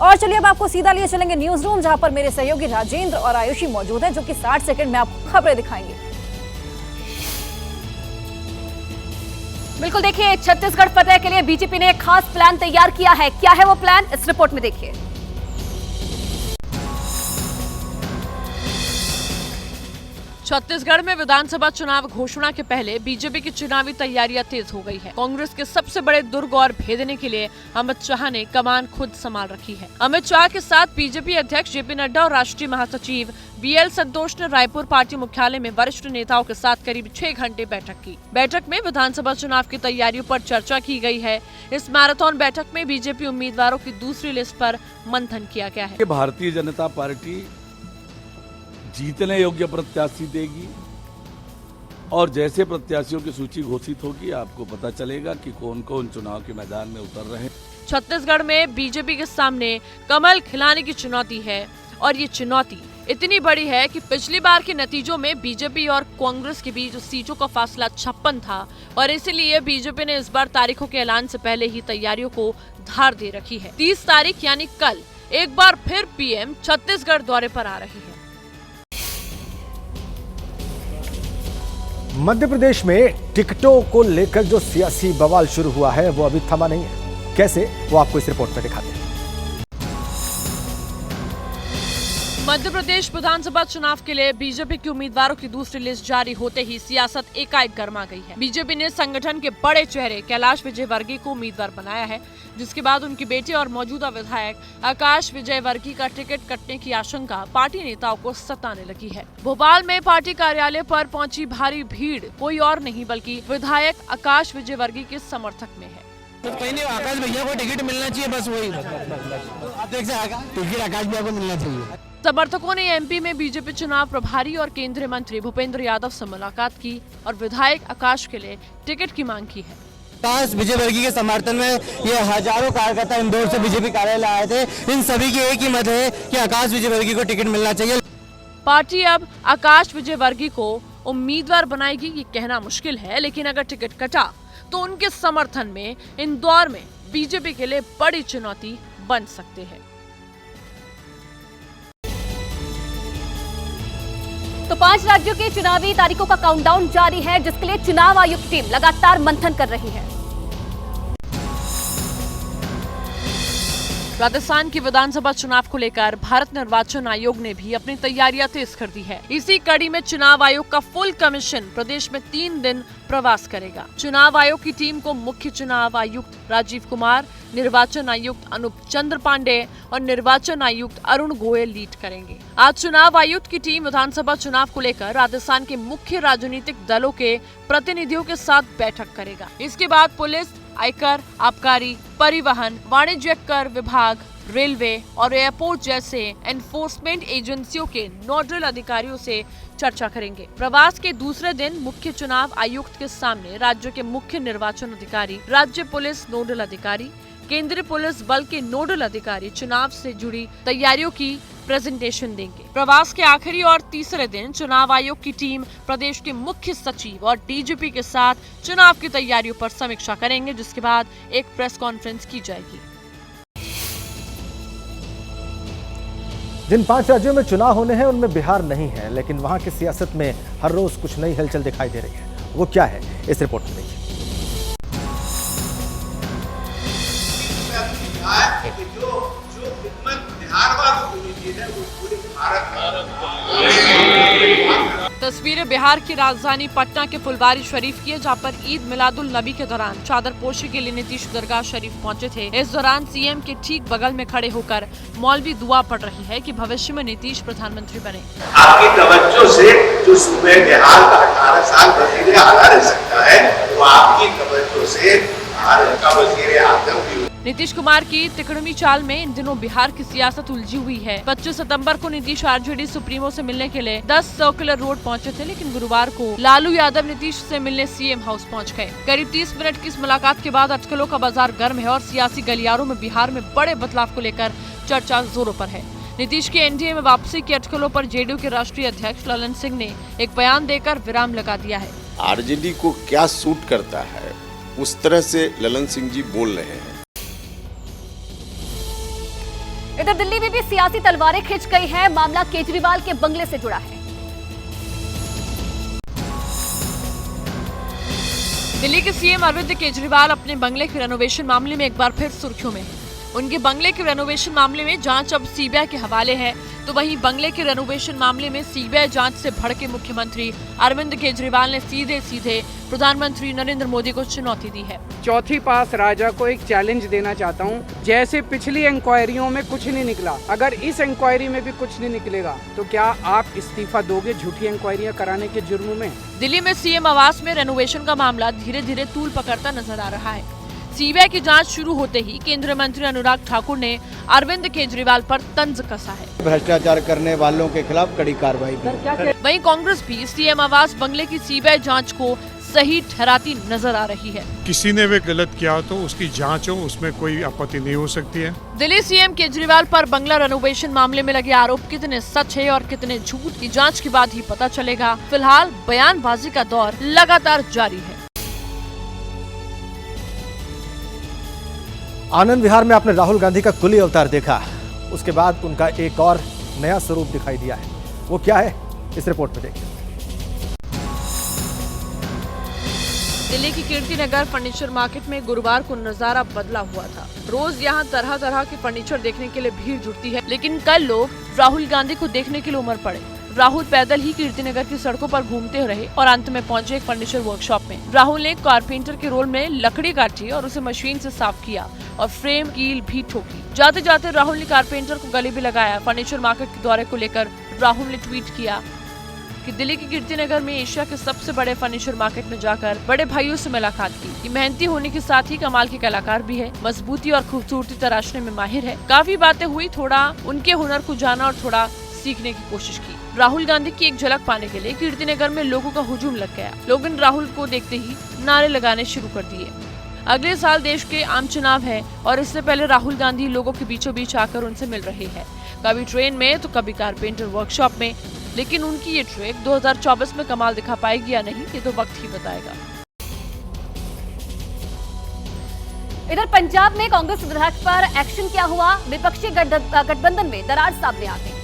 और चलिए अब आपको सीधा लिए चलेंगे न्यूज रूम, जहां पर मेरे सहयोगी राजेंद्र और आयुषी मौजूद है, जो कि 60 सेकंड में आपको खबरें दिखाएंगे। बिल्कुल, देखिए छत्तीसगढ़ फतेह के लिए बीजेपी ने एक खास प्लान तैयार किया है। क्या है वो प्लान, इस रिपोर्ट में देखिए। छत्तीसगढ़ में विधानसभा चुनाव घोषणा के पहले बीजेपी की चुनावी तैयारियां तेज हो गई है। कांग्रेस के सबसे बड़े दुर्ग और भेदने के लिए अमित शाह ने कमान खुद संभाल रखी है। अमित शाह के साथ बीजेपी अध्यक्ष जेपी नड्डा और राष्ट्रीय महासचिव बीएल संतोष ने रायपुर पार्टी मुख्यालय में वरिष्ठ नेताओं के साथ करीब 6 घंटे बैठक की। बैठक में विधानसभा चुनाव की तैयारियों पर चर्चा की गई है। इस मैराथन बैठक में बीजेपी उम्मीदवारों की दूसरी लिस्ट पर मंथन किया गया है। भारतीय जनता पार्टी जीतने योग्य प्रत्याशी देगी और जैसे प्रत्याशियों की सूची घोषित होगी आपको पता चलेगा कि कौन कौन चुनाव के मैदान में उतर रहे हैं। छत्तीसगढ़ में बीजेपी के सामने कमल खिलाने की चुनौती है और ये चुनौती इतनी बड़ी है कि पिछली बार के नतीजों में बीजेपी और कांग्रेस के बीच सीटों का फासला 56 था और इसीलिए बीजेपी ने इस बार तारीखों के ऐलान से पहले ही तैयारियों को धार दे रखी है। 30 तारीख यानी कल एक बार फिर पीएम छत्तीसगढ़ दौरे पर आ रही है। मध्य प्रदेश में टिकटों को लेकर जो सियासी बवाल शुरू हुआ है वो अभी थमा नहीं है। कैसे, वो आपको इस रिपोर्ट में दिखाते हैं। मध्य प्रदेश विधानसभा चुनाव के लिए बीजेपी के उम्मीदवारों की दूसरी लिस्ट जारी होते ही सियासत एकाएक गर्मा गई है। बीजेपी ने संगठन के बड़े चेहरे कैलाश विजयवर्गीय को उम्मीदवार बनाया है, जिसके बाद उनकी बेटी और मौजूदा विधायक आकाश विजयवर्गीय का टिकट कटने की आशंका पार्टी नेताओं को सताने लगी है। भोपाल में पार्टी कार्यालय पर पहुंची भारी भीड़ कोई और नहीं बल्कि विधायक आकाश विजयवर्गीय के समर्थक में है। तो पहले आकाश भैया को टिकट मिलना चाहिए, बस वही टिकट आकाश भैया को मिलना चाहिए। समर्थकों ने एमपी में बीजेपी चुनाव प्रभारी और केंद्रीय मंत्री भूपेंद्र यादव से मुलाकात की और विधायक आकाश के लिए टिकट की मांग की है। आकाश विजयवर्गीय के समर्थन में ये हजारों कार्यकर्ता इंदौर से बीजेपी कार्यालय आए थे। इन सभी की एक ही मत है कि आकाश विजयवर्गीय को टिकट मिलना चाहिए। पार्टी अब आकाश विजयवर्गीय को उम्मीदवार बनाएगी ये कहना मुश्किल है, लेकिन अगर टिकट कटा तो उनके समर्थन में इंदौर में बीजेपी के लिए बड़ी चुनौती बन सकते हैं। तो 5 राज्यों के चुनावी तारीखों का काउंटडाउन जारी है, जिसके लिए चुनाव आयोग की टीम लगातार मंथन कर रही है। राजस्थान की विधानसभा चुनाव को लेकर भारत निर्वाचन आयोग ने भी अपनी तैयारियां तेज कर दी है। इसी कड़ी में चुनाव आयोग का फुल कमीशन प्रदेश में 3 दिन प्रवास करेगा। चुनाव आयोग की टीम को मुख्य चुनाव आयुक्त राजीव कुमार, निर्वाचन आयुक्त अनूप चंद्र पांडे और निर्वाचन आयुक्त अरुण गोयल लीड करेंगे। आज चुनाव आयुक्त की टीम विधानसभा चुनाव को लेकर राजस्थान के मुख्य राजनीतिक दलों के प्रतिनिधियों के साथ बैठक करेगा। इसके बाद पुलिस, आयकर, आबकारी, परिवहन, वाणिज्यिक कर विभाग, रेलवे और एयरपोर्ट जैसे एनफोर्समेंट एजेंसियों के नोडल अधिकारियों से चर्चा करेंगे। प्रवास के दूसरे दिन मुख्य चुनाव आयुक्त के सामने राज्य के मुख्य निर्वाचन अधिकारी, राज्य पुलिस नोडल अधिकारी, केंद्रीय पुलिस बल के नोडल अधिकारी चुनाव से जुड़ी तैयारियों की प्रेजेंटेशन देंगे। प्रवास के आखिरी और तीसरे दिन चुनाव आयोग की टीम प्रदेश के मुख्य सचिव और डीजीपी के साथ चुनाव की तैयारियों पर समीक्षा करेंगे, जिसके बाद एक प्रेस कॉन्फ्रेंस की जाएगी। जिन 5 राज्यों में चुनाव होने हैं उनमें बिहार नहीं है, लेकिन वहां की सियासत में हर रोज कुछ नई हलचल दिखाई दे रही है। वो क्या है, इस रिपोर्ट में देखिए। तस्वीरें बिहार की राजधानी पटना के फुलवारी शरीफ की है, जहां पर ईद मिलादुल नबी के दौरान चादर पोशी के लिए नीतीश दरगाह शरीफ पहुंचे थे। इस दौरान सीएम के ठीक बगल में खड़े होकर मौलवी दुआ पढ़ रही है कि भविष्य में नीतीश प्रधानमंत्री बने। आपकी तवज्जो से जो सूबे बिहार का 18 साल वजीर आला रह सकता है, वो आपकी तवज्जो से भारत का वजीर आजम भी। नीतीश कुमार की तिकड़मी चाल में इन दिनों बिहार की सियासत उलझी हुई है। 25 सितंबर को नीतीश आरजेडी सुप्रीमो से मिलने के लिए 10 सर्कुलर रोड पहुंचे थे, लेकिन गुरुवार को लालू यादव नीतीश से मिलने सीएम हाउस पहुंच गए। करीब 30 मिनट की इस मुलाकात के बाद अटकलों का बाजार गर्म है और सियासी गलियारों में बिहार में बड़े बदलाव को लेकर चर्चा जोरों पर है। नीतीश की एनडीए में वापसी की अटकलों पर जेडीयू के राष्ट्रीय अध्यक्ष ललन सिंह ने एक बयान देकर विराम लगा दिया है। आरजेडी को क्या सूट करता है उस तरह से ललन सिंह जी बोल रहे हैं। इधर दिल्ली में भी सियासी तलवारें खिंच गई हैं। मामला केजरीवाल के बंगले से जुड़ा है। दिल्ली के सीएम अरविंद केजरीवाल अपने बंगले के रेनोवेशन मामले में एक बार फिर सुर्खियों में हैं। उनके बंगले के रेनोवेशन मामले में जांच अब सीबीआई के हवाले है, तो वहीं बंगले के रेनोवेशन मामले में सीबीआई जांच से भड़के मुख्यमंत्री अरविंद केजरीवाल ने सीधे सीधे प्रधानमंत्री नरेंद्र मोदी को चुनौती दी है। चौथी पास राजा को एक चैलेंज देना चाहता हूं। जैसे पिछली इंक्वायरियों में कुछ नहीं निकला, अगर इस इंक्वायरी में भी कुछ नहीं निकलेगा तो क्या आप इस्तीफा दोगे झूठी इंक्वायरियां कराने के जुर्म में? दिल्ली में सीएम आवास में रेनोवेशन का मामला धीरे धीरे तूल पकड़ता नजर आ रहा है। सीबीआई की जांच शुरू होते ही केंद्रीय मंत्री अनुराग ठाकुर ने अरविंद केजरीवाल पर तंज कसा है। भ्रष्टाचार करने वालों के खिलाफ कड़ी कार्रवाई की। वहीं कांग्रेस भी सीएम आवास बंगले की सीबीआई जांच को सही ठहराती नजर आ रही है। किसी ने भी गलत किया तो उसकी जांच हो, उसमें कोई आपत्ति नहीं हो सकती है। दिल्ली सीएम केजरीवाल पर बंगला रेनोवेशन मामले में लगे आरोप कितने सच है और कितने झूठ की जांच के बाद ही पता चलेगा। फिलहाल बयानबाजी का दौर लगातार जारी है। आनंद विहार में आपने राहुल गांधी का कुली अवतार देखा, उसके बाद उनका एक और नया स्वरूप दिखाई दिया है। वो क्या है, इस रिपोर्ट में देखिए। दिल्ली की कीर्ति नगर फर्नीचर मार्केट में गुरुवार को नजारा बदला हुआ था। रोज यहाँ तरह तरह के फर्नीचर देखने के लिए भीड़ जुटती है, लेकिन कल लोग राहुल गांधी को देखने के लिए उमड़ पड़े। राहुल पैदल ही कीर्ति नगर की सड़कों पर घूमते रहे और अंत में पहुंचे एक फर्नीचर वर्कशॉप में। राहुल ने कारपेंटर के रोल में लकड़ी काटी और उसे मशीन से साफ किया और फ्रेम कील भी ठोकी। जाते जाते राहुल ने कारपेंटर को गले भी लगाया। फर्नीचर मार्केट के दौरे को लेकर राहुल ने ट्वीट किया कि दिल्ली की कीर्ति नगर में एशिया के सबसे बड़े फर्नीचर मार्केट में जाकर बड़े भाइयों से मुलाकात की। ये मेहनती होने के साथ ही कमाल के कलाकार भी है, मजबूती और खूबसूरती तराशने में माहिर है। काफी बातें हुई, थोड़ा उनके हुनर को जाना और थोड़ा सीखने की कोशिश की। राहुल गांधी की एक झलक पाने के लिए कीर्ति नगर में लोगों का हुजूम लग गया। लोगों ने राहुल को देखते ही नारे लगाने शुरू कर दिए। अगले साल देश के आम चुनाव है और इससे पहले राहुल गांधी लोगों के बीचों बीच आकर उनसे मिल रहे हैं, कभी ट्रेन में तो कभी कारपेंटर वर्कशॉप में। लेकिन उनकी ये ट्रेक 2024 में कमाल दिखा पाएगी या नहीं, ये तो वक्त ही बताएगा। इधर पंजाब में कांग्रेस विधायक पर एक्शन क्या हुआ? विपक्षी गठबंधन में दरार सामने आ गई।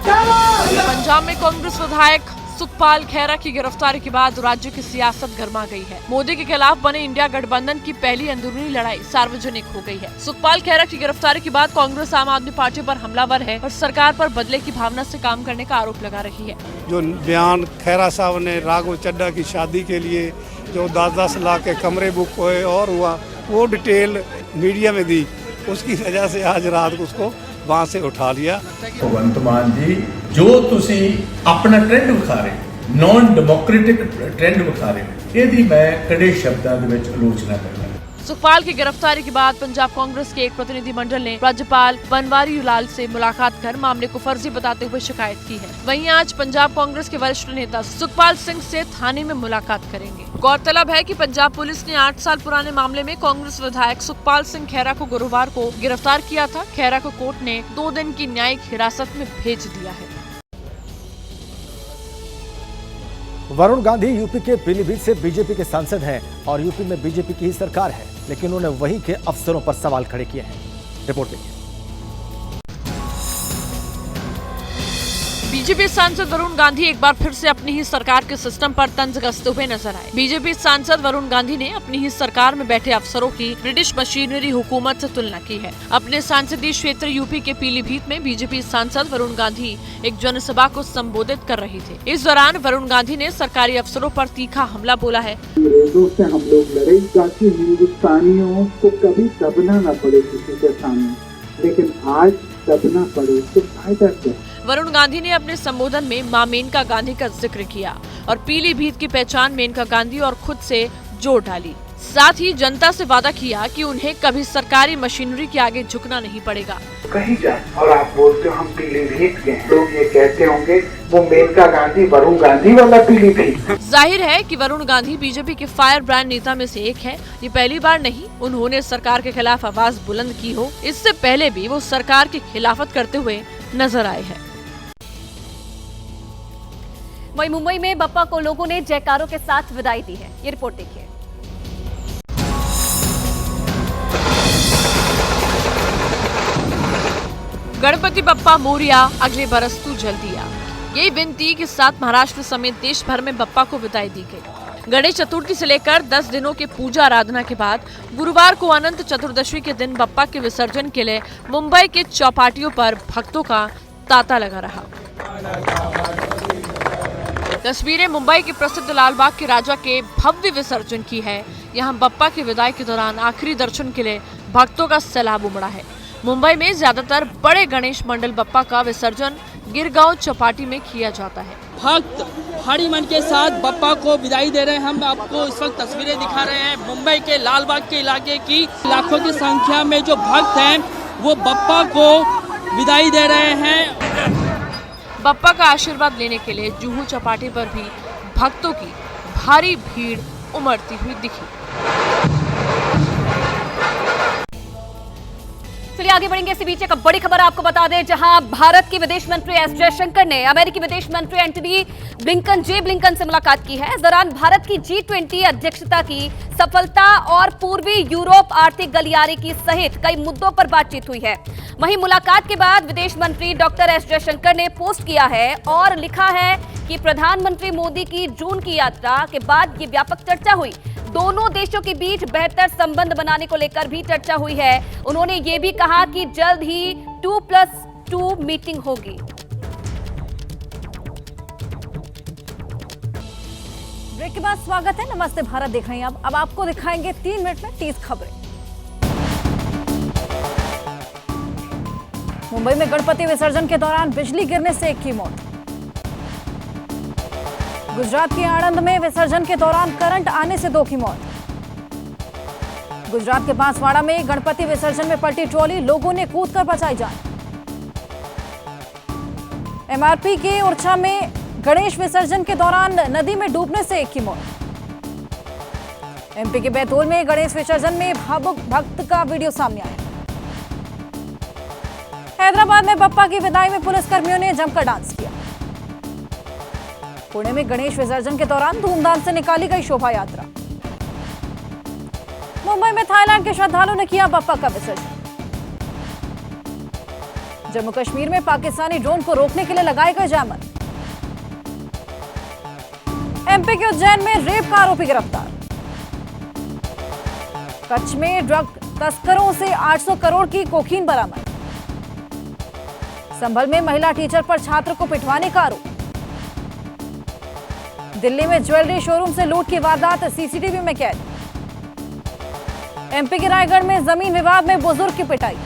पंजाब में कांग्रेस विधायक सुखपाल खैरा की गिरफ्तारी के बाद राज्य की सियासत गर्मा गई है। मोदी के खिलाफ बने इंडिया गठबंधन की पहली अंदरूनी लड़ाई सार्वजनिक हो गई है। सुखपाल खैरा की गिरफ्तारी के बाद कांग्रेस आम आदमी पार्टी पर हमलावर है और सरकार पर बदले की भावना से काम करने का आरोप लगा रही है। जो बयान खैरा साहब ने राघव चड्ढा की शादी के लिए जो 10-10 लाख के कमरे बुक हुए और हुआ, वो डिटेल मीडिया में दी, उसकी वजह से आज रात को उसको वहां से उठा लिया। भगवंत मान जी, जो तुसी अपना ट्रेंड विखा रहे, नॉन डेमोक्रेटिक ट्रेंड विखा रहे, यदि मैं कड़े शब्दों के विच आलोचना करना। सुखपाल की गिरफ्तारी के बाद पंजाब कांग्रेस के एक प्रतिनिधिमंडल ने राज्यपाल बनवारी लाल से मुलाकात कर मामले को फर्जी बताते हुए शिकायत की है। वहीं आज पंजाब कांग्रेस के वरिष्ठ नेता सुखपाल सिंह से थाने में मुलाकात करेंगे। गौरतलब है कि पंजाब पुलिस ने 8 साल पुराने मामले में कांग्रेस विधायक सुखपाल सिंह खैरा को गुरुवार को गिरफ्तार किया था। खैरा को कोर्ट ने 2 दिन की न्यायिक हिरासत में भेज दिया है। वरुण गांधी यूपी के पीलीभीत से बीजेपी के सांसद हैं और यूपी में बीजेपी की ही सरकार है, लेकिन उन्होंने वहीं के अफसरों पर सवाल खड़े किए हैं। रिपोर्ट देखिए। बीजेपी सांसद वरुण गांधी एक बार फिर से अपनी ही सरकार के सिस्टम पर तंज कसते हुए नजर आए। बीजेपी सांसद वरुण गांधी ने अपनी ही सरकार में बैठे अफसरों की ब्रिटिश मशीनरी हुकूमत से तुलना की है। अपने सांसदीय क्षेत्र यूपी के पीलीभीत में बीजेपी सांसद वरुण गांधी एक जनसभा को संबोधित कर रहे थे। इस दौरान वरुण गांधी ने सरकारी अफसरों पर तीखा हमला बोला है। अंग्रेजों से हम लोग लड़े ताकि हिंदुस्तानियों को कभी दबना न पड़े किसी के सामने, लेकिन आज दबना पड़े तो फायदा क्या? वरुण गांधी ने अपने संबोधन में मां मेनका गांधी का जिक्र किया और पीलीभीत की पहचान मेनका गांधी और खुद से जोड़ डाली। साथ ही जनता से वादा किया कि उन्हें कभी सरकारी मशीनरी के आगे झुकना नहीं पड़ेगा। कहीं जाए और आप बोलते हो हम पीलीभीत के हैं, लोग ये कहते होंगे वो मेनका गांधी वरुण गांधी वाला पीलीभीत। जाहिर है कि वरुण गांधी बीजेपी के फायर ब्रांड नेता में से एक है। ये पहली बार नहीं उन्होंने सरकार के खिलाफ आवाज बुलंद की हो, इससे पहले भी वो सरकार की खिलाफत करते हुए नजर आए हैं। वहीं मुंबई में बप्पा को लोगों ने जयकारों के साथ विदाई दी है। ये रिपोर्ट देखिए। गणपति बप्पा मोरिया, अगले बरस तू जल्दी आ। यही विनती के साथ महाराष्ट्र समेत देश भर में बप्पा को विदाई दी गई। गणेश चतुर्थी से लेकर 10 दिनों के पूजा आराधना के बाद गुरुवार को अनंत चतुर्दशी के दिन बप्पा के विसर्जन के लिए मुंबई के चौपाटियों पर भक्तों का तांता लगा रहा। तस्वीरें मुंबई के प्रसिद्ध लालबाग के राजा के भव्य विसर्जन की है। यहां बप्पा की विदाई के दौरान आखिरी दर्शन के लिए भक्तों का सैलाब उमड़ा है। मुंबई में ज्यादातर बड़े गणेश मंडल बप्पा का विसर्जन गिरगांव चौपाटी में किया जाता है। भक्त भारी मन के साथ बप्पा को विदाई दे रहे हैं। हम आपको इस वक्त तस्वीरें दिखा रहे हैं मुंबई के लालबाग के इलाके की। लाखों की संख्या में जो भक्त हैं वो बप्पा को विदाई दे रहे हैं। बप्पा का आशीर्वाद लेने के लिए जुहू चौपाटी पर भी भक्तों की भारी भीड़ उमड़ती हुई दिखी। चलिए आगे बढ़ेंगे। इसी बीच एक बड़ी खबर आपको बता दें, जहां भारत के विदेश मंत्री एस जयशंकर ने अमेरिकी विदेश मंत्री एंटनी ब्लिंकन से मुलाकात की है। इस दौरान भारत की G20 अध्यक्षता की सफलता और पूर्वी यूरोप आर्थिक गलियारे की सहित कई मुद्दों पर बातचीत हुई है। वहीं मुलाकात के बाद विदेश मंत्री डॉक्टर एस जयशंकर ने पोस्ट किया है और लिखा है कि प्रधानमंत्री मोदी की जून की यात्रा के बाद ये व्यापक चर्चा हुई। दोनों देशों के बीच बेहतर संबंध बनाने को लेकर भी चर्चा हुई है। उन्होंने ये भी कहा कि जल्द ही 2+2 मीटिंग होगी। ब्रेक के बाद स्वागत है, नमस्ते भारत देख रहे हैं। अब आपको दिखाएंगे 3 मिनट में 30 खबरें। मुंबई में गणपति विसर्जन के दौरान बिजली गिरने से एक की मौत। गुजरात के आणंद में विसर्जन के दौरान करंट आने से 2 की मौत। गुजरात के बांसवाड़ा में गणपति विसर्जन में पलटी ट्रॉली, लोगों ने कूदकर बचाई जान। एमआरपी के ओरछा में गणेश विसर्जन के दौरान नदी में डूबने से 1 की मौत। एमपी के बैतूल में गणेश विसर्जन में भावुक भक्त का वीडियो सामने आया। हैदराबाद में बप्पा की विदाई में पुलिसकर्मियों ने जमकर डांस किया। पुणे में गणेश विसर्जन के दौरान धूमधाम से निकाली गई शोभा यात्रा। मुंबई में थाईलैंड के श्रद्धालुओं ने किया बप्पा का विसर्जन। जम्मू कश्मीर में पाकिस्तानी ड्रोन को रोकने के लिए लगाए गए जैमर। एमपी के उज्जैन में रेप का आरोपी गिरफ्तार। कच्छ में ड्रग तस्करों से 800 करोड़ की कोकीन बरामद। संभल में महिला टीचर पर छात्र को पिटवाने का आरोप। दिल्ली में ज्वेलरी शोरूम से लूट की वारदात सीसीटीवी में कैद। एमपी के रायगढ़ में जमीन विवाद में बुजुर्ग की पिटाई।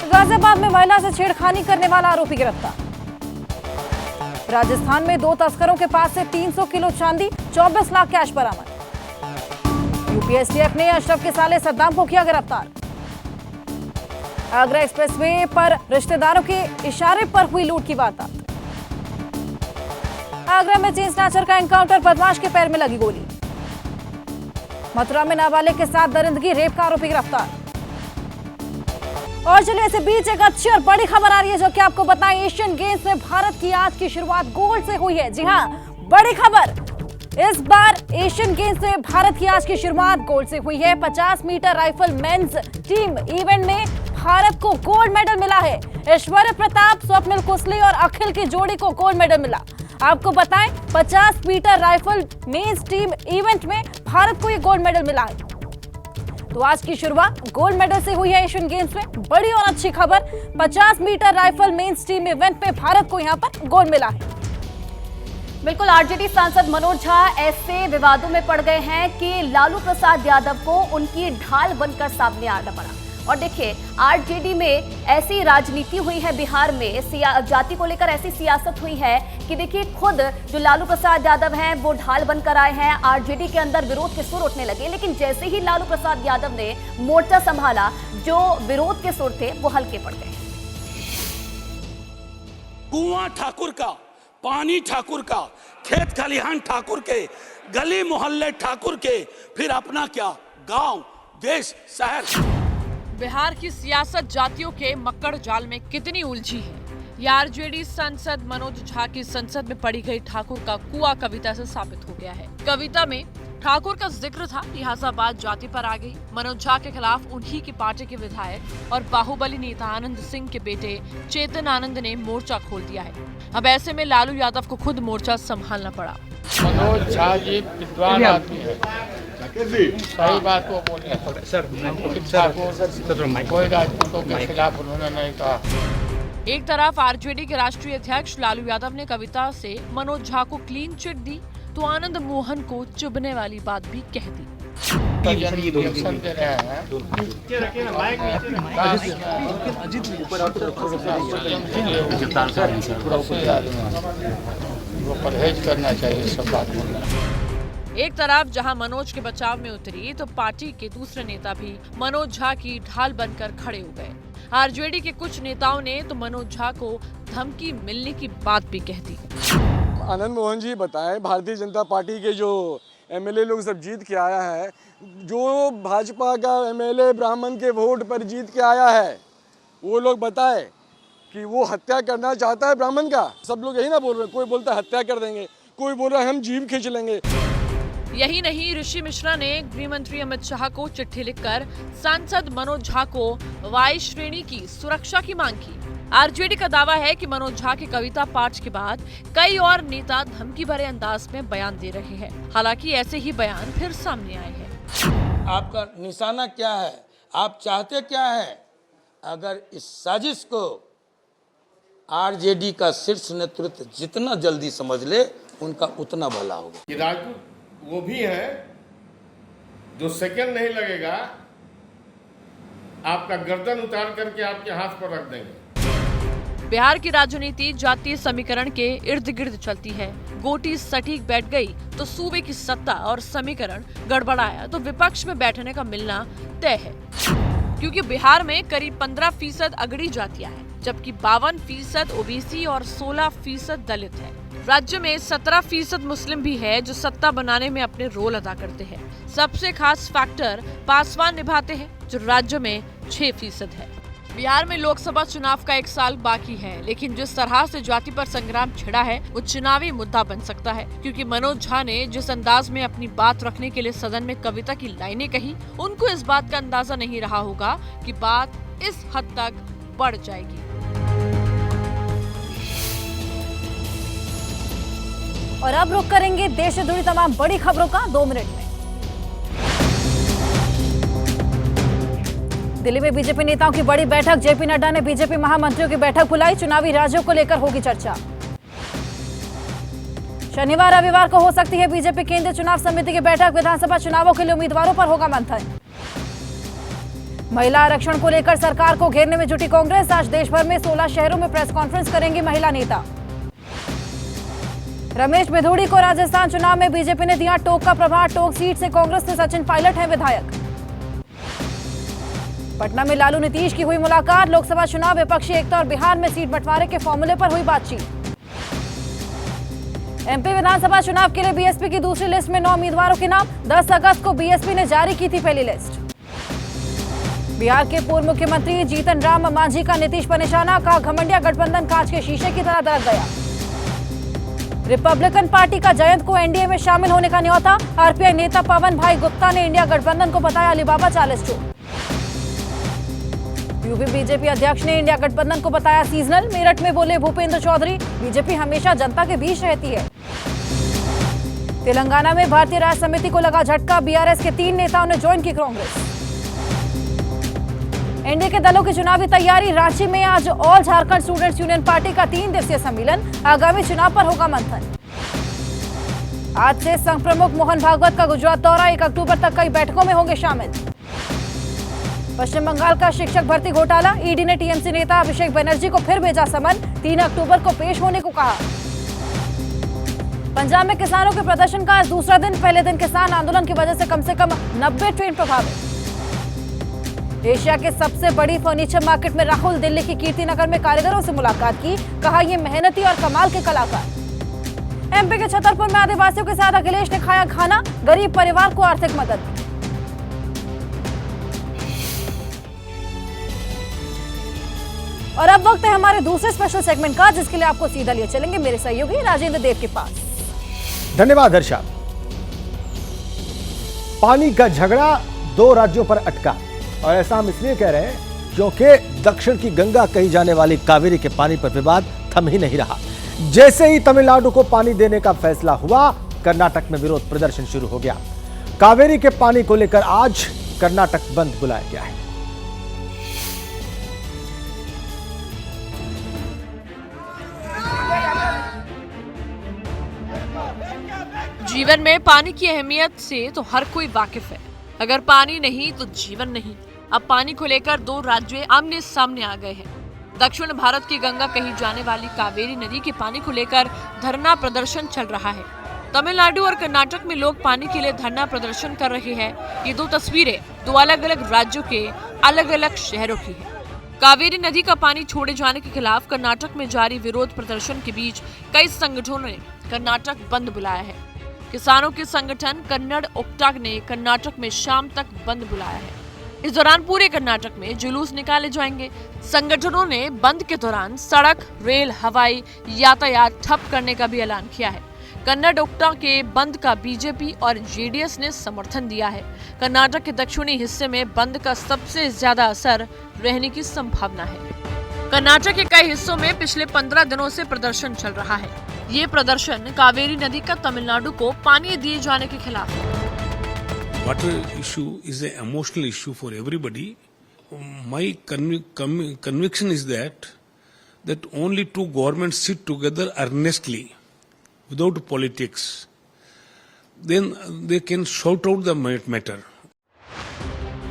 गाजियाबाद में महिला से छेड़खानी करने वाला आरोपी गिरफ्तार। राजस्थान में 2 तस्करों के पास से 300 किलो चांदी, 24 लाख कैश बरामद। यूपीएसटीएफ ने अशरफ के साले सद्दाम को किया गिरफ्तार। आगरा एक्सप्रेसवे पर रिश्तेदारों के इशारे पर हुई लूट की वारदात। आगरा में चेन स्नैचर का एनकाउंटर, बदमाश के पैर में लगी गोली। मथुरा में नाबालिग के साथ दरिंदगी, रेप का आरोपी गिरफ्तार। और चलिए इसी बीच एक अच्छी और बड़ी खबर आ रही है जो कि आपको बताएं। एशियन गेम्स में भारत की आज की शुरुआत गोल्ड से हुई है। जी हां, बड़ी खबर, इस बार एशियन गेम्स में भारत की आज की शुरुआत गोल्ड से हुई है। 50 metre rifle men's team event में भारत को गोल्ड मेडल मिला है। ऐश्वर्य प्रताप, स्वप्निल कुसली और अखिल की जोड़ी को गोल्ड मेडल मिला। आपको बताएं, 50 metre rifle men's team event में भारत को ये गोल्ड मेडल मिला है। तो आज की शुरुआत गोल्ड मेडल से हुई है एशियन गेम्स में। बड़ी और अच्छी खबर, 50 metre rifle men's team event में भारत को यहां पर गोल्ड मिला है। बिल्कुल, आरजेडी सांसद मनोज झा ऐसे विवादों में पड़ गए हैं कि लालू प्रसाद यादव को उनकी ढाल बनकर सामने आना पड़ा। और देखिए, आरजेडी में ऐसी राजनीति हुई है, बिहार में जाति को लेकर ऐसी सियासत हुई है कि देखिए खुद जो लालू प्रसाद यादव हैं वो ढाल बनकर आए हैं। आरजेडी के अंदर विरोध के सुर उठने लगे, लेकिन जैसे ही लालू प्रसाद यादव ने मोर्चा संभाला, जो विरोध के सुर थे वो हल्के पड़ गए। कुआं ठाकुर का, पानी ठाकुर का, खेत खलिहान ठाकुर के, गली मोहल्ले ठाकुर के, फिर अपना क्या, गांव, देश, शहर। बिहार की सियासत जातियों के मक्कड़ जाल में कितनी उलझी है, यह आरजेडी सांसद मनोज झा की संसद में पढ़ी गई ठाकुर का कुआं कविता से साबित हो गया है। कविता में ठाकुर का जिक्र था, लिहाजा बात जाति पर आ गई। मनोज झा के खिलाफ उन्हीं की पार्टी के विधायक और बाहुबली नेता आनंद सिंह के बेटे चेतन आनंद ने मोर्चा खोल दिया है। अब ऐसे में लालू यादव को खुद मोर्चा संभालना पड़ा। मनोज झा जी विद्वान आदमी है, सही बात को बोले कोई राजपूतों के खिलाफ उन्होंने नहीं कहा। एक तरफ आरजेडी के राष्ट्रीय अध्यक्ष लालू यादव ने कविता से मनोज झा को क्लीन चिट दी, तो आनंद मोहन को चुभने वाली बात भी कह दी। दे रहे हैं वो परहेज करना चाहिए सब बात बोलना। एक तरफ जहां मनोज के बचाव में उतरी, तो पार्टी के दूसरे नेता भी मनोज झा की ढाल बनकर खड़े हो गए। आरजेडी के कुछ नेताओं ने तो मनोज झा को धमकी मिलने की बात भी कह दी। आनंद मोहन जी बताएं, भारतीय जनता पार्टी के जो एमएलए लोग सब जीत के आया है, जो भाजपा का एमएलए ब्राह्मण के वोट पर जीत के आया है, वो लोग बताए कि वो हत्या करना चाहता है ब्राह्मण का। सब लोग यही ना बोल रहे हैं, कोई बोलता है हत्या कर देंगे, कोई बोल रहा है हम जीभ खींच लेंगे। यही नहीं, ऋषि मिश्रा ने गृह मंत्री अमित शाह को चिट्ठी लिखकर सांसद मनोज झा को वाई श्रेणी की सुरक्षा की मांग की। आरजेडी का दावा है कि मनोज झा के कविता पाठ के बाद कई और नेता धमकी भरे अंदाज में बयान दे रहे हैं। हालांकि ऐसे ही बयान फिर सामने आए हैं। आपका निशाना क्या है, आप चाहते क्या है? अगर इस साजिश को आरजेडी का शीर्ष नेतृत्व जितना जल्दी समझ ले, उनका उतना भला होगा। ये राजपूत वो भी है जो सेकंड नहीं लगेगा, आपका गर्दन उतार करके आपके हाथ पर रख देंगे। बिहार की राजनीति जातीय समीकरण के इर्द गिर्द चलती है। गोटी सटीक बैठ गई तो सूबे की सत्ता और समीकरण गड़बड़ाया तो विपक्ष में बैठने का मिलना तय है, क्योंकि बिहार में करीब 15% अगड़ी जातियां हैं, जबकि 52% ओबीसी और 16% दलित है। राज्य में 17% मुस्लिम भी है, जो सत्ता बनाने में अपने रोल अदा करते हैं। सबसे खास फैक्टर पासवान निभाते हैं, जो राज्य में 6% है। बिहार में लोकसभा चुनाव का 1 साल बाकी है, लेकिन जिस तरह से जाति पर संग्राम छिड़ा है, वो चुनावी मुद्दा बन सकता है, क्योंकि मनोज झा ने जिस अंदाज में अपनी बात रखने के लिए सदन में कविता की लाइनें कही, उनको इस बात का अंदाजा नहीं रहा होगा कि बात इस हद तक बढ़ जाएगी। और अब रुक करेंगे देश से जुड़ी तमाम बड़ी खबरों का 2 मिनट में। दिल्ली में बीजेपी नेताओं की बड़ी बैठक। जेपी नड्डा ने बीजेपी महामंत्रियों की बैठक बुलाई। चुनावी राज्यों को लेकर होगी चर्चा। शनिवार रविवार को हो सकती है बीजेपी केंद्रीय चुनाव समिति की बैठक। विधानसभा चुनावों के लिए उम्मीदवारों पर होगा मंथन। महिला आरक्षण को लेकर सरकार को घेरने में जुटी कांग्रेस। आज देश भर में 16 शहरों में प्रेस कॉन्फ्रेंस करेंगी महिला नेता। रमेश बिधूड़ी को राजस्थान चुनाव में बीजेपी ने दिया टोक का प्रभार। टोक सीट से कांग्रेस से सचिन पायलट हैं विधायक। पटना में लालू नीतीश की हुई मुलाकात। लोकसभा चुनाव, विपक्षी एकता और बिहार में सीट बंटवारे के फॉर्मूले पर हुई बातचीत। एमपी विधानसभा चुनाव के लिए बीएसपी की दूसरी लिस्ट में 9 उम्मीदवारों के नाम। 10 अगस्त को बीएसपी ने जारी की थी पहली लिस्ट। बिहार के पूर्व मुख्यमंत्री जीतन राम मांझी का नीतीश पर निशाना। कहा घमंडिया गठबंधन कांच के शीशे की तरह दरक गया। रिपब्लिकन पार्टी का जयंत को एनडीए में शामिल होने का न्योता। आरपीआई नेता पवन भाई गुप्ता ने इंडिया गठबंधन को बताया अलीबाबा 40 चोर। यूपी बीजेपी अध्यक्ष ने इंडिया गठबंधन को बताया सीजनल। मेरठ में बोले भूपेंद्र चौधरी, बीजेपी हमेशा जनता के बीच रहती है। तेलंगाना में भारतीय राष्ट्र समिति को लगा झटका। बीआरएस के 3 नेताओं ने ज्वाइन की कांग्रेस। एनडीए के दलों की चुनावी तैयारी। रांची में आज all Jharkhand students union party का 3 दिवसीय सम्मेलन। आगामी चुनाव पर होगा मंथन। आज से संघ प्रमुख मोहन भागवत का गुजरात दौरा। 1 अक्टूबर तक कई बैठकों में होंगे शामिल। पश्चिम बंगाल का शिक्षक भर्ती घोटाला। ईडी ने टीएमसी नेता अभिषेक बनर्जी को फिर भेजा समन। 3 अक्टूबर को पेश होने को कहा। पंजाब में किसानों के प्रदर्शन का आज दूसरा दिन। पहले दिन किसान आंदोलन की वजह से कम 90 ट्रेन प्रभावित। एशिया के सबसे बड़ी फर्नीचर मार्केट में राहुल दिल्ली की कीर्तिनगर में कारीगरों से मुलाकात की। कहा ये मेहनती और कमाल के कलाकार। एमपी के छतरपुर में आदिवासियों के साथ अखिलेश ने खाया खाना। गरीब परिवार को आर्थिक मदद। और अब वक्त है हमारे दूसरे स्पेशल सेगमेंट का, जिसके लिए आपको सीधा लिए चलेंगे मेरे सहयोगी राजेंद्र देव के पास। धन्यवाद हर्षा। पानी का झगड़ा 2 राज्यों पर अटका, और ऐसा हम इसलिए कह रहे हैं क्योंकि दक्षिण की गंगा कही जाने वाली कावेरी के पानी पर विवाद थम ही नहीं रहा। जैसे ही तमिलनाडु को पानी देने का फैसला हुआ, कर्नाटक में विरोध प्रदर्शन शुरू हो गया। कावेरी के पानी को लेकर आज कर्नाटक बंद बुलाया गया है। जीवन में पानी की अहमियत से तो हर कोई वाकिफ है। अगर पानी नहीं तो जीवन नहीं। अब पानी को लेकर 2 राज्य आमने सामने आ गए हैं। दक्षिण भारत की गंगा कही जाने वाली कावेरी नदी के पानी को लेकर धरना प्रदर्शन चल रहा है। तमिलनाडु और कर्नाटक में लोग पानी के लिए धरना प्रदर्शन कर रहे हैं। ये 2 तस्वीरें 2 अलग अलग राज्यों के अलग अलग शहरों की है। कावेरी नदी का पानी छोड़े जाने के खिलाफ कर्नाटक में जारी विरोध प्रदर्शन के बीच कई संगठनों ने कर्नाटक बंद बुलाया है। किसानों के संगठन कन्नड़ ओक्टा ने कर्नाटक में शाम तक बंद बुलाया है। इस दौरान पूरे कर्नाटक में जुलूस निकाले जाएंगे। संगठनों ने बंद के दौरान सड़क, रेल, हवाई यातायात ठप करने का भी ऐलान किया है। कन्नड़ ओक्टा के बंद का बीजेपी और जेडीएस ने समर्थन दिया है। कर्नाटक के दक्षिणी हिस्से में बंद का सबसे ज्यादा असर रहने की संभावना है। कर्नाटक के कई हिस्सों में पिछले 15 दिनों से प्रदर्शन चल रहा है। ये प्रदर्शन कावेरी नदी का तमिलनाडु को पानी दिए जाने के खिलाफ है। Water issue is an emotional issue for everybody. My conviction is that only 2 governments sit together earnestly, without politics, then they can sort out the matter.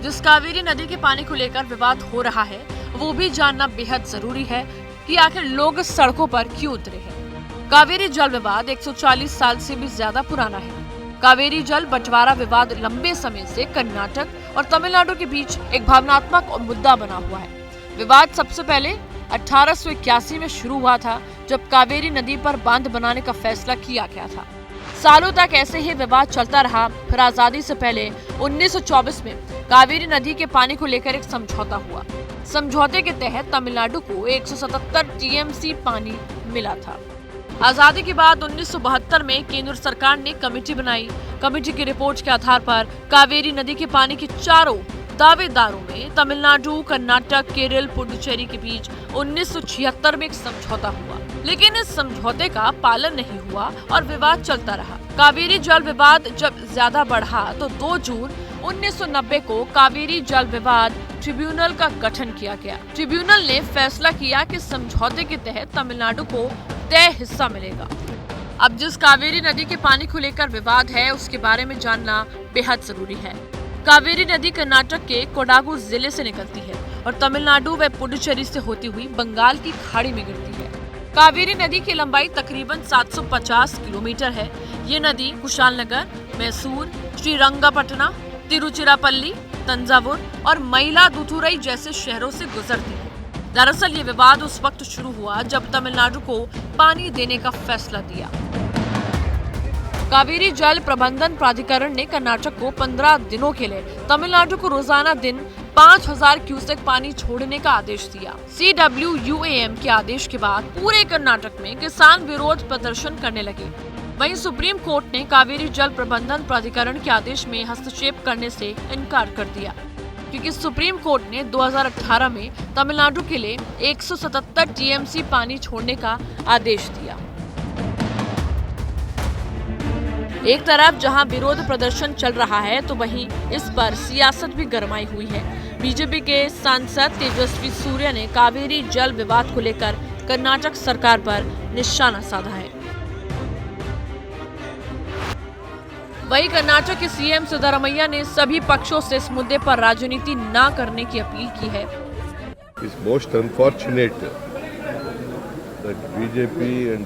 जिस कावेरी नदी के पानी को लेकर विवाद हो रहा है, वो भी जानना बेहद जरूरी है कि आखिर लोग सड़कों पर क्यों उतरे हैं। कावेरी जल विवाद 140 साल से भी ज्यादा पुराना है। कावेरी जल बंटवारा विवाद लंबे समय से कर्नाटक और तमिलनाडु के बीच एक भावनात्मक मुद्दा बना हुआ है। विवाद सबसे पहले 1881 में शुरू हुआ था, जब कावेरी नदी पर बांध बनाने का फैसला किया गया था। सालों तक ऐसे ही विवाद चलता रहा। फिर आजादी से पहले 1924 में कावेरी नदी के पानी को लेकर एक समझौता हुआ। समझौते के तहत तमिलनाडु को 177 टीएमसी पानी मिला था। आजादी के बाद 1972 में केंद्र सरकार ने कमेटी बनाई। कमेटी की रिपोर्ट के आधार पर कावेरी नदी के पानी के चारों दावेदारों में तमिलनाडु, कर्नाटक, केरल, पुडुचेरी के बीच 1976 में एक समझौता हुआ, लेकिन इस समझौते का पालन नहीं हुआ और विवाद चलता रहा। कावेरी जल विवाद जब ज्यादा बढ़ा तो 2 जून 1990 को कावेरी जल विवाद ट्रिब्यूनल का गठन किया गया। ट्रिब्यूनल ने फैसला किया कि समझौते के तहत तमिलनाडु को तय हिस्सा मिलेगा। अब जिस कावेरी नदी के पानी को लेकर विवाद है, उसके बारे में जानना बेहद जरूरी है। कावेरी नदी कर्नाटक के कोडागु जिले से निकलती है और तमिलनाडु व पुडुचेरी से होती हुई बंगाल की खाड़ी में गिरती है। कावेरी नदी की लंबाई तकरीबन 750 किलोमीटर है। ये नदी कुशालनगर, मैसूर, श्रीरंगपटना, तिरुचिरापल्ली, तंजावुर और मयिलादुथुरई जैसे शहरों से गुजरती है। दरअसल ये विवाद उस वक्त शुरू हुआ जब तमिलनाडु को पानी देने का फैसला दिया। कावेरी जल प्रबंधन प्राधिकरण ने कर्नाटक को 15 दिनों के लिए तमिलनाडु को रोजाना दिन 5000 क्यूसेक पानी छोड़ने का आदेश दिया। CWUAM के आदेश के बाद पूरे कर्नाटक में किसान विरोध प्रदर्शन करने लगे। वहीं सुप्रीम कोर्ट ने कावेरी जल प्रबंधन प्राधिकरण के आदेश में हस्तक्षेप करने से इनकार कर दिया, क्योंकि सुप्रीम कोर्ट ने 2018 में तमिलनाडु के लिए 177 टीएमसी पानी छोड़ने का आदेश दिया। एक तरफ जहां विरोध प्रदर्शन चल रहा है, तो वहीं इस पर सियासत भी गरमाई हुई है। बीजेपी के सांसद तेजस्वी सूर्या ने कावेरी जल विवाद को लेकर कर्नाटक सरकार पर निशाना साधा है। वहीं कर्नाटक के सीएम सिद्धरामैया ने सभी पक्षों से इस मुद्दे पर राजनीति न करने की अपील की है। It's most unfortunate that BJP and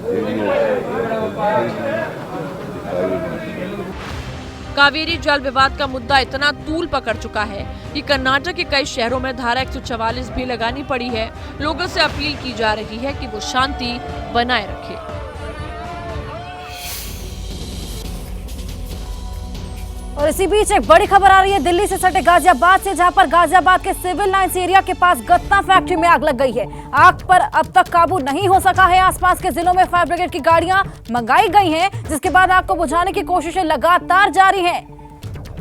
Kaveri जल विवाद का मुद्दा इतना तूल पकड़ चुका है कि कर्नाटक के कई शहरों में धारा 144 भी लगानी पड़ी है। लोगों से अपील की जा रही है कि वो शांति बनाए रखें। और इसी बीच एक बड़ी खबर आ रही है दिल्ली से सटे गाजियाबाद से, जहां पर गाजियाबाद के सिविल लाइंस एरिया के पास गत्ता फैक्ट्री में आग लग गई है। आग पर अब तक काबू नहीं हो सका है। आसपास के जिलों में फायर ब्रिगेड की गाड़ियां मंगाई गई हैं, जिसके बाद आग को बुझाने की कोशिशें लगातार जारी हैं।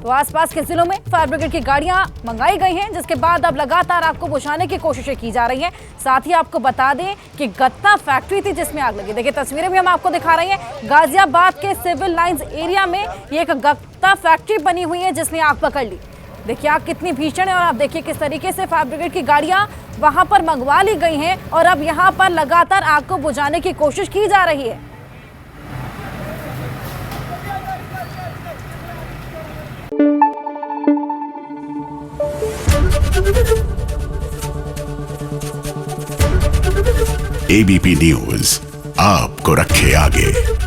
तो आसपास के जिलों में फायर ब्रिगेड की गाड़ियां मंगाई गई हैं, जिसके बाद अब लगातार आग को बुझाने की कोशिशें की जा रही हैं। साथ ही आपको बता दें कि गत्ता फैक्ट्री थी जिसमें आग लगी। देखिए तस्वीरें भी हम आपको दिखा रहे हैं। गाजियाबाद के सिविल लाइंस एरिया में ये एक गत्ता फैक्ट्री बनी हुई है जिसने आग पकड़ ली। देखिए आग कितनी भीषण है और आप देखिए किस तरीके से फायर ब्रिगेड की गाड़ियां वहां पर मंगवा ली गई हैं और अब यहां पर लगातार आग को बुझाने की कोशिश की जा रही है। एबीपी न्यूज आपको रखे आगे।